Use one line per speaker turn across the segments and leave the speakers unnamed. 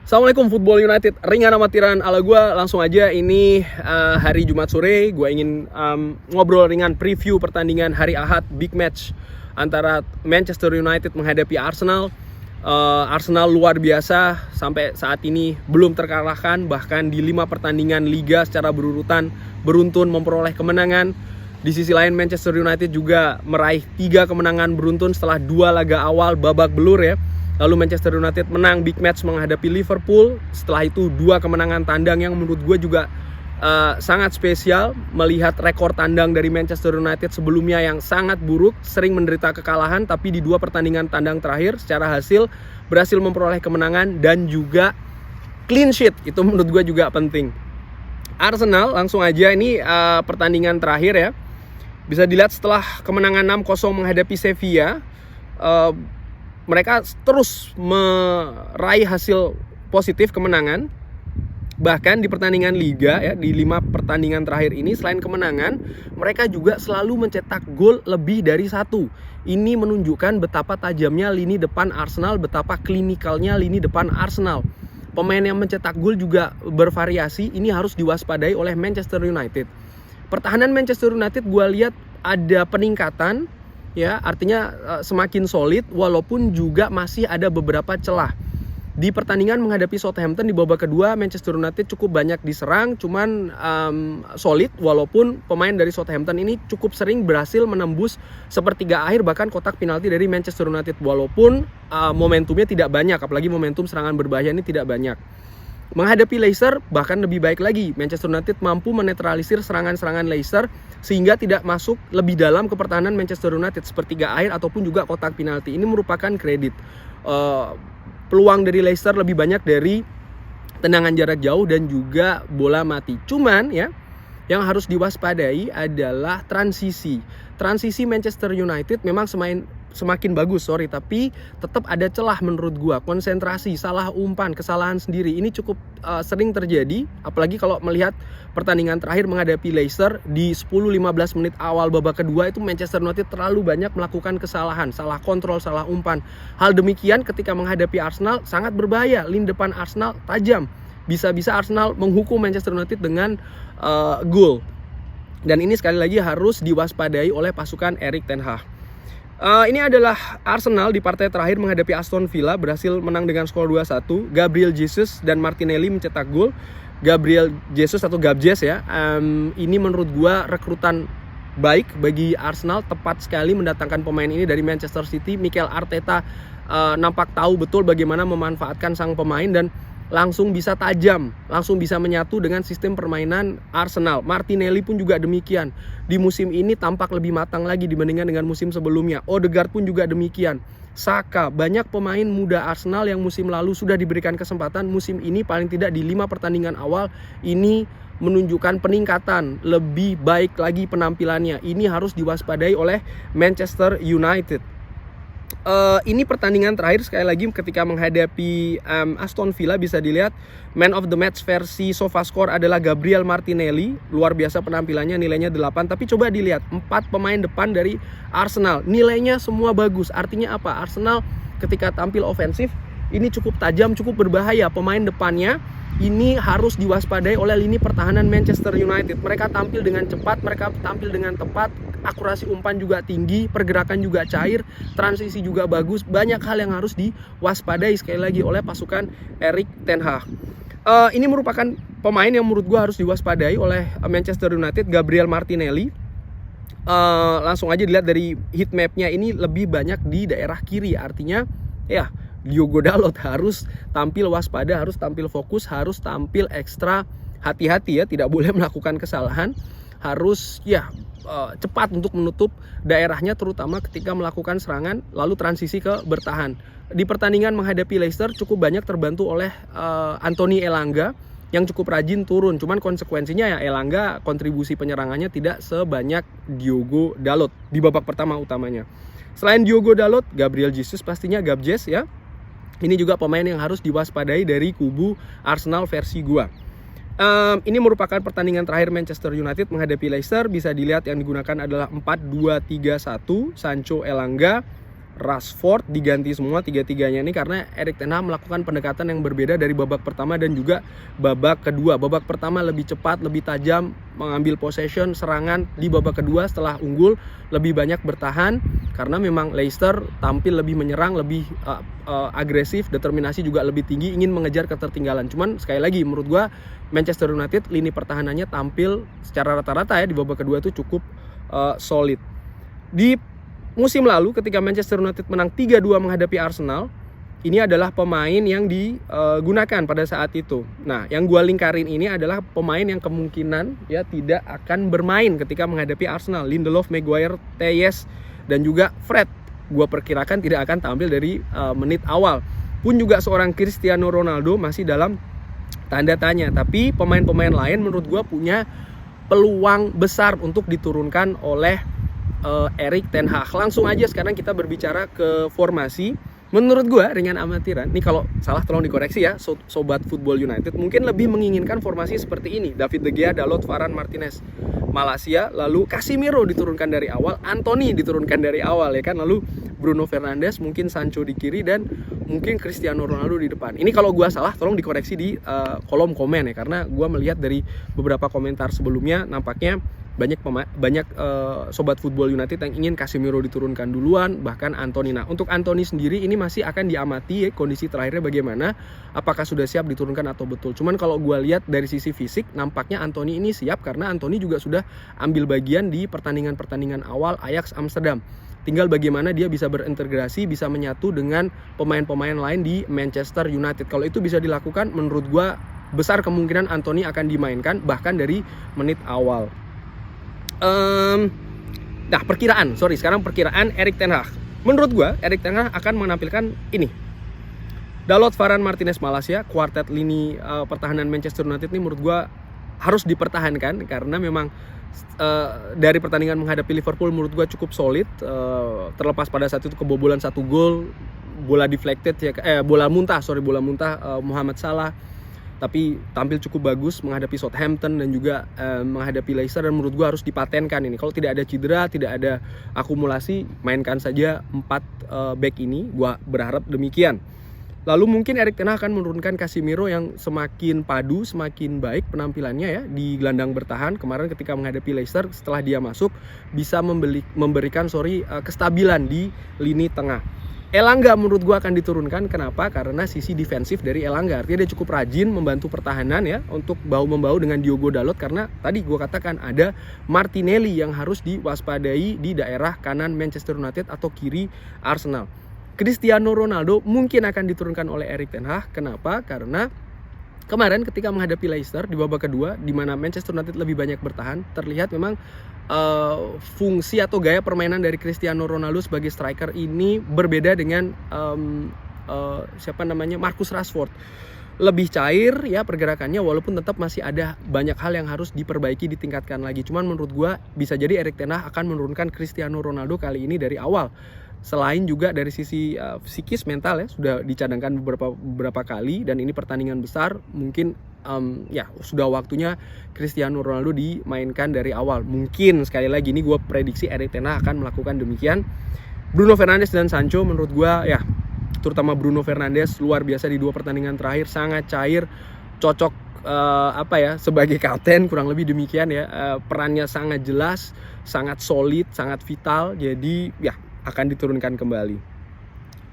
Assalamualaikum Football United, ringan amatiran ala gue. Langsung aja, ini hari Jumat sore. Gue ingin ngobrol ringan preview pertandingan hari Ahad, big match antara Manchester United menghadapi Arsenal. Arsenal luar biasa, sampai saat ini belum terkalahkan. Bahkan di 5 pertandingan Liga secara berurutan beruntun memperoleh kemenangan. Di sisi lain Manchester United juga meraih 3 kemenangan beruntun setelah 2 laga awal babak belur ya. Lalu Manchester United menang big match menghadapi Liverpool. Setelah itu 2 kemenangan tandang yang menurut gue juga sangat spesial. Melihat rekor tandang dari Manchester United sebelumnya yang sangat buruk, sering menderita kekalahan. Tapi di 2 pertandingan tandang terakhir secara hasil berhasil memperoleh kemenangan dan juga clean sheet. Itu menurut gue juga penting. Arsenal langsung aja, ini pertandingan terakhir ya. Bisa dilihat setelah kemenangan 6-0 menghadapi Sevilla, mereka terus meraih hasil positif kemenangan. Bahkan di pertandingan Liga ya, di 5 pertandingan terakhir ini selain kemenangan, mereka juga selalu mencetak gol lebih dari 1. Ini menunjukkan betapa tajamnya lini depan Arsenal, betapa klinikalnya lini depan Arsenal. Pemain yang mencetak gol juga bervariasi, ini harus diwaspadai oleh Manchester United. Pertahanan Manchester United gue lihat ada peningkatan ya, artinya semakin solid, walaupun juga masih ada beberapa celah. Di pertandingan menghadapi Southampton di babak kedua, Manchester United cukup banyak diserang, cuman solid, walaupun pemain dari Southampton ini cukup sering berhasil menembus sepertiga akhir, bahkan kotak penalti dari Manchester United, walaupun momentumnya tidak banyak, apalagi momentum serangan berbahaya ini tidak banyak. Menghadapi Leicester bahkan lebih baik lagi. Manchester United mampu menetralisir serangan-serangan Leicester sehingga tidak masuk lebih dalam ke pertahanan Manchester United sepertiga akhir ataupun juga kotak penalti. Ini merupakan kredit. Peluang dari Leicester lebih banyak dari tendangan jarak jauh dan juga bola mati. Cuman ya, yang harus diwaspadai adalah transisi. Transisi Manchester United memang semakin bagus, tapi tetap ada celah menurut gua. Konsentrasi, salah umpan, kesalahan sendiri ini cukup sering terjadi, apalagi kalau melihat pertandingan terakhir menghadapi Leicester di 10-15 menit awal babak kedua itu Manchester United terlalu banyak melakukan kesalahan, salah kontrol, salah umpan. Hal demikian ketika menghadapi Arsenal sangat berbahaya. Lini depan Arsenal tajam. Bisa-bisa Arsenal menghukum Manchester United dengan gol. Dan ini sekali lagi harus diwaspadai oleh pasukan Erik ten Hag. Ini adalah Arsenal di partai terakhir menghadapi Aston Villa, berhasil menang dengan skor 2-1. Gabriel Jesus dan Martinelli mencetak gol. Gabriel Jesus atau Gabjes ya. Ini menurut gua rekrutan baik bagi Arsenal, tepat sekali mendatangkan pemain ini dari Manchester City. Mikel Arteta nampak tahu betul bagaimana memanfaatkan sang pemain dan langsung bisa tajam, langsung bisa menyatu dengan sistem permainan Arsenal. Martinelli pun juga demikian. Di musim ini tampak lebih matang lagi dibandingkan dengan musim sebelumnya. Odegaard pun juga demikian. Saka, banyak pemain muda Arsenal yang musim lalu sudah diberikan kesempatan. Musim ini paling tidak di 5 pertandingan awal ini menunjukkan peningkatan, lebih baik lagi penampilannya. Ini harus diwaspadai oleh Manchester United. Ini pertandingan terakhir sekali lagi ketika menghadapi Aston Villa, bisa dilihat man of the match versi SofaScore adalah Gabriel Martinelli. Luar biasa penampilannya, nilainya 8. Tapi coba dilihat 4 pemain depan dari Arsenal, nilainya semua bagus. Artinya apa? Arsenal ketika tampil ofensif ini cukup tajam, cukup berbahaya. Pemain depannya ini harus diwaspadai oleh lini pertahanan Manchester United. Mereka tampil dengan cepat, mereka tampil dengan tepat, akurasi umpan juga tinggi, pergerakan juga cair, transisi juga bagus. Banyak hal yang harus diwaspadai sekali lagi oleh pasukan Erik ten Hag. Ini merupakan pemain yang menurut gue harus diwaspadai oleh Manchester United, Gabriel Martinelli. Langsung aja dilihat dari heat mapnya, ini lebih banyak di daerah kiri. Artinya ya, Diogo Dalot harus tampil waspada, harus tampil fokus, harus tampil ekstra hati-hati ya, tidak boleh melakukan kesalahan, harus ya cepat untuk menutup daerahnya, terutama ketika melakukan serangan lalu transisi ke bertahan. Di pertandingan menghadapi Leicester cukup banyak terbantu oleh Anthony Elanga yang cukup rajin turun, cuman konsekuensinya ya Elanga kontribusi penyerangannya tidak sebanyak Diogo Dalot di babak pertama utamanya. Selain Diogo Dalot, Gabriel Jesus pastinya Gabjes ya. Ini juga pemain yang harus diwaspadai dari kubu Arsenal versi gua. Ini merupakan pertandingan terakhir Manchester United menghadapi Leicester. Bisa dilihat yang digunakan adalah 4-2-3-1. Sancho, Elanga, Rashford diganti semua tiga-tiganya ini karena Erik ten Hag melakukan pendekatan yang berbeda dari babak pertama dan juga babak kedua. Babak pertama lebih cepat, lebih tajam, mengambil possession, serangan. Di babak kedua setelah unggul lebih banyak bertahan karena memang Leicester tampil lebih menyerang, lebih agresif, determinasi juga lebih tinggi, ingin mengejar ketertinggalan. Cuman sekali lagi menurut gua Manchester United lini pertahanannya tampil secara rata-rata ya di babak kedua itu cukup solid. Di musim lalu ketika Manchester United menang 3-2 menghadapi Arsenal, ini adalah pemain yang digunakan pada saat itu. Nah, yang gue lingkarin ini adalah pemain yang kemungkinan ya tidak akan bermain ketika menghadapi Arsenal. Lindelof, Maguire, Telles, dan juga Fred. Gue perkirakan tidak akan tampil dari menit awal. Pun juga seorang Cristiano Ronaldo masih dalam tanda tanya. Tapi pemain-pemain lain menurut gue punya peluang besar untuk diturunkan oleh Erik ten Hag. Langsung aja sekarang kita berbicara ke formasi. Menurut gue ringan amatiran, nih kalau salah tolong dikoreksi ya Sobat Football United, mungkin lebih menginginkan formasi seperti ini. David De Gea, Dalot, Varane, Martinez, Malaysia, lalu Casemiro diturunkan dari awal, Anthony diturunkan dari awal ya kan, lalu Bruno Fernandes, mungkin Sancho di kiri, dan mungkin Cristiano Ronaldo di depan. Ini kalau gue salah tolong dikoreksi di kolom komen ya, karena gue melihat dari beberapa komentar sebelumnya nampaknya banyak Sobat Football United yang ingin Casemiro diturunkan duluan, bahkan Anthony. Nah, untuk Anthony sendiri ini masih akan diamati ya, kondisi terakhirnya bagaimana, apakah sudah siap diturunkan atau betul. Cuman kalau gue lihat dari sisi fisik, nampaknya Anthony ini siap karena Anthony juga sudah ambil bagian di pertandingan-pertandingan awal Ajax Amsterdam. Tinggal bagaimana dia bisa berintegrasi, bisa menyatu dengan pemain-pemain lain di Manchester United. Kalau itu bisa dilakukan, menurut gue besar kemungkinan Anthony akan dimainkan bahkan dari menit awal. Sekarang perkiraan Erik ten Hag. Menurut gue Erik ten Hag akan menampilkan ini: Dalot, Varane, Martinez, Malaysia. Kuartet lini pertahanan Manchester United ini menurut gue harus dipertahankan karena memang dari pertandingan menghadapi Liverpool menurut gue cukup solid. Terlepas pada saat itu kebobolan 1 gol, bola deflected ya, bola muntah Muhammad Salah. Tapi tampil cukup bagus menghadapi Southampton dan juga menghadapi Leicester, dan menurut gue harus dipatenkan ini. Kalau tidak ada cedera, tidak ada akumulasi, mainkan saja 4 back ini, gue berharap demikian. Lalu mungkin Erik ten Hag akan menurunkan Casemiro yang semakin padu, semakin baik penampilannya ya di gelandang bertahan. Kemarin ketika menghadapi Leicester setelah dia masuk bisa memberikan kestabilan di lini tengah. Elanga menurut gue akan diturunkan. Kenapa? Karena sisi defensif dari Elanga, artinya dia cukup rajin membantu pertahanan ya, untuk bahu-membahu dengan Diogo Dalot, karena tadi gue katakan ada Martinelli yang harus diwaspadai di daerah kanan Manchester United atau kiri Arsenal. Cristiano Ronaldo mungkin akan diturunkan oleh Erik ten Hag. Kenapa? Karena kemarin ketika menghadapi Leicester di babak kedua, di mana Manchester United lebih banyak bertahan, terlihat memang fungsi atau gaya permainan dari Cristiano Ronaldo sebagai striker ini berbeda dengan Marcus Rashford. Lebih cair ya pergerakannya, walaupun tetap masih ada banyak hal yang harus diperbaiki, ditingkatkan lagi. Cuman menurut gue bisa jadi Erik ten Hag akan menurunkan Cristiano Ronaldo kali ini dari awal. Selain juga dari sisi psikis, mental ya, sudah dicadangkan beberapa kali, dan ini pertandingan besar, mungkin sudah waktunya Cristiano Ronaldo dimainkan dari awal. Mungkin sekali lagi ini gue prediksi Erik ten Hag akan melakukan demikian. Bruno Fernandes dan Sancho menurut gue ya, terutama Bruno Fernandes luar biasa di 2 pertandingan terakhir, sangat cair, cocok sebagai kapten, kurang lebih demikian ya. Perannya sangat jelas, sangat solid, sangat vital, jadi ya akan diturunkan kembali.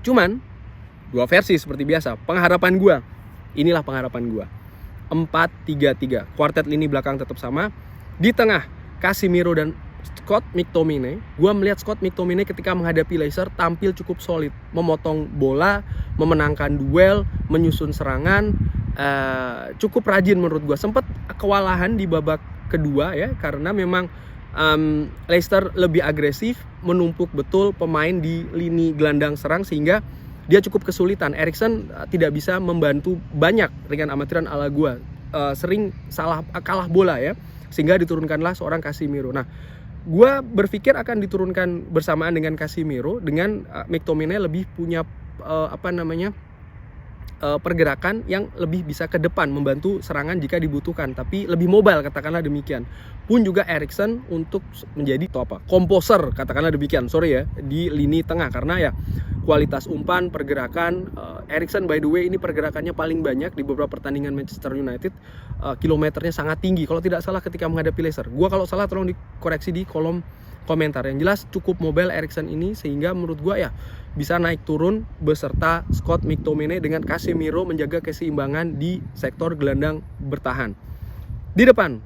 Cuman 2 versi seperti biasa. Pengharapan gue, inilah pengharapan gue: 4-3-3. Kuartet lini belakang tetap sama. Di tengah Casemiro dan Scott McTominay. Gue melihat Scott McTominay ketika menghadapi Leicester tampil cukup solid, memotong bola, memenangkan duel, menyusun serangan, cukup rajin menurut gue. Sempat kewalahan di babak kedua ya, karena memang Leicester lebih agresif, menumpuk betul pemain di lini gelandang serang, sehingga dia cukup kesulitan. Eriksen tidak bisa membantu banyak, ringan amatiran ala gua. Sering kalah bola ya, sehingga diturunkanlah seorang Casemiro. Nah, gua berpikir akan diturunkan bersamaan dengan Casemiro, dengan McTominay lebih punya pergerakan yang lebih bisa ke depan, membantu serangan jika dibutuhkan, tapi lebih mobile katakanlah demikian. Pun juga Eriksen untuk menjadi komposer katakanlah demikian, di lini tengah, karena ya kualitas umpan, pergerakan, Eriksen by the way ini pergerakannya paling banyak di beberapa pertandingan Manchester United, kilometernya sangat tinggi kalau tidak salah ketika menghadapi Leicester. Gua kalau salah tolong dikoreksi di kolom komentar. Yang jelas cukup mobile Eriksen ini, sehingga menurut gua ya bisa naik turun beserta Scott McTominay dengan Casemiro menjaga keseimbangan di sektor gelandang bertahan. Di depan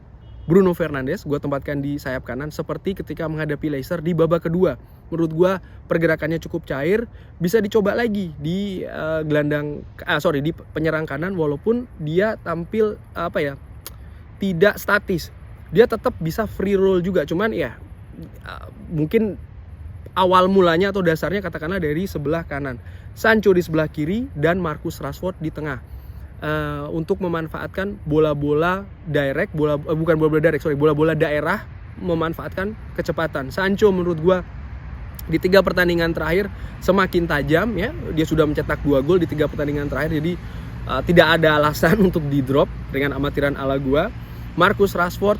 Bruno Fernandes gue tempatkan di sayap kanan seperti ketika menghadapi Leicester di babak kedua. Menurut gue pergerakannya cukup cair, bisa dicoba lagi di di penyerang kanan, walaupun dia tampil tidak statis. Dia tetap bisa free roll juga, cuman ya mungkin awal mulanya atau dasarnya katakanlah dari sebelah kanan, Sancho di sebelah kiri dan Marcus Rashford di tengah, untuk memanfaatkan bola-bola daerah, memanfaatkan kecepatan. Sancho menurut gua di 3 pertandingan terakhir semakin tajam ya, dia sudah mencetak 2 gol di 3 pertandingan terakhir, jadi tidak ada alasan untuk di drop dengan amatiran ala gua. Marcus Rashford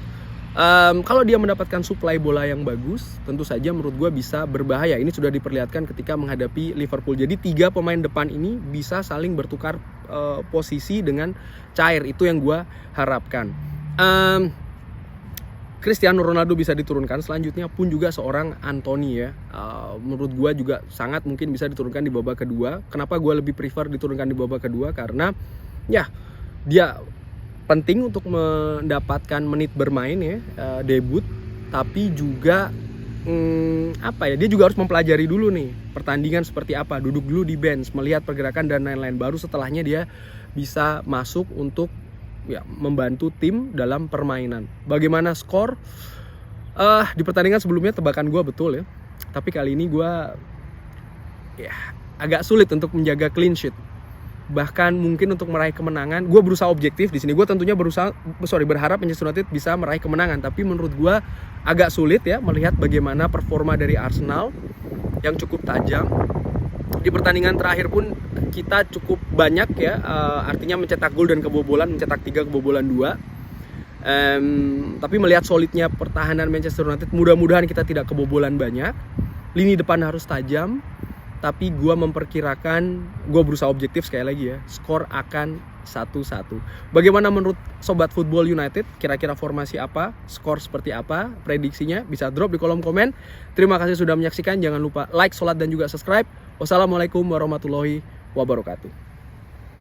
kalau dia mendapatkan suplai bola yang bagus, tentu saja menurut gue bisa berbahaya. Ini sudah diperlihatkan ketika menghadapi Liverpool. Jadi 3 pemain depan ini bisa saling bertukar posisi dengan cair. Itu yang gue harapkan. Cristiano Ronaldo bisa diturunkan. Selanjutnya pun juga seorang Anthony ya. Menurut gue juga sangat mungkin bisa diturunkan di babak kedua. Kenapa gue lebih prefer diturunkan di babak kedua? Karena ya dia penting untuk mendapatkan menit bermain ya, debut, tapi juga dia juga harus mempelajari dulu nih pertandingan seperti apa, duduk dulu di bench, melihat pergerakan dan lain-lain, baru setelahnya dia bisa masuk untuk ya membantu tim dalam permainan. Bagaimana skor? Di pertandingan sebelumnya tebakan gue betul ya, tapi kali ini gue ya agak sulit untuk menjaga clean sheet. Bahkan mungkin untuk meraih kemenangan, gue berusaha objektif di sini. Gue tentunya berharap Manchester United bisa meraih kemenangan, tapi menurut gue agak sulit ya melihat bagaimana performa dari Arsenal yang cukup tajam. Di pertandingan terakhir pun kita cukup banyak ya, artinya mencetak gol dan kebobolan, mencetak 3 kebobolan 2. Tapi melihat solidnya pertahanan Manchester United, mudah-mudahan kita tidak kebobolan banyak. Lini depan harus tajam. Tapi gue memperkirakan, gue berusaha objektif sekali lagi ya, skor akan 1-1. Bagaimana menurut Sobat Football United? Kira-kira formasi apa? Skor seperti apa? Prediksinya bisa drop di kolom komen. Terima kasih sudah menyaksikan. Jangan lupa like, sholat, dan juga subscribe. Wassalamualaikum warahmatullahi wabarakatuh.